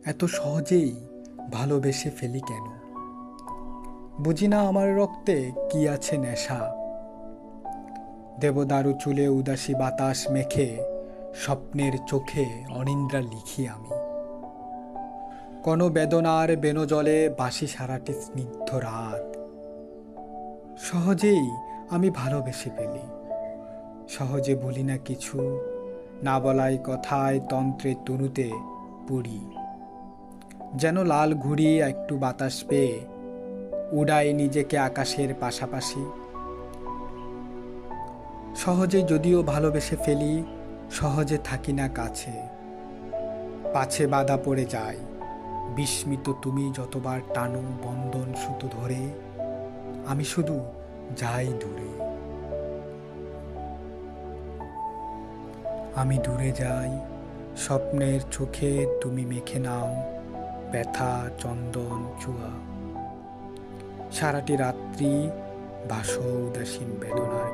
এত সহজেই ভালোবেসে ফেলি কেন? বুঝি না আমার রক্তে কি আছে নেশা। দেবদারু চুলে উদাসী বাতাস মেখে স্বপ্নের চোখে অনিদ্রা লিখি আমি। কোনো বেদনার বেনজলে বাসি সারাটি স্নিগ্ধ রাত। সহজেই আমি ভালোবেসে ফেলি, সহজে ভুলি না কিছু, না বলাই কথায় তন্ত্রে তনুতে পড়ি। যেন লাল ঘুড়ি একটু বাতাস পেয়ে উড়াই নিজেকে আকাশের পাশাপাশি। সহজে যদিও ভালোবেসে ফেলি, সহজে থাকি না কাছে, পাছে বাধা পড়ে যায়। বিস্মিত তুমি যতবার টানো বন্ধন সুতো ধরে, আমি শুধু যাই দূরে। আমি দূরে যাই, স্বপ্নের চোখে তুমি মেখে নাও ব্যথা চন্দন চুয়া। সারাটি রাত্রি ভাসো উদাসীন বেদনার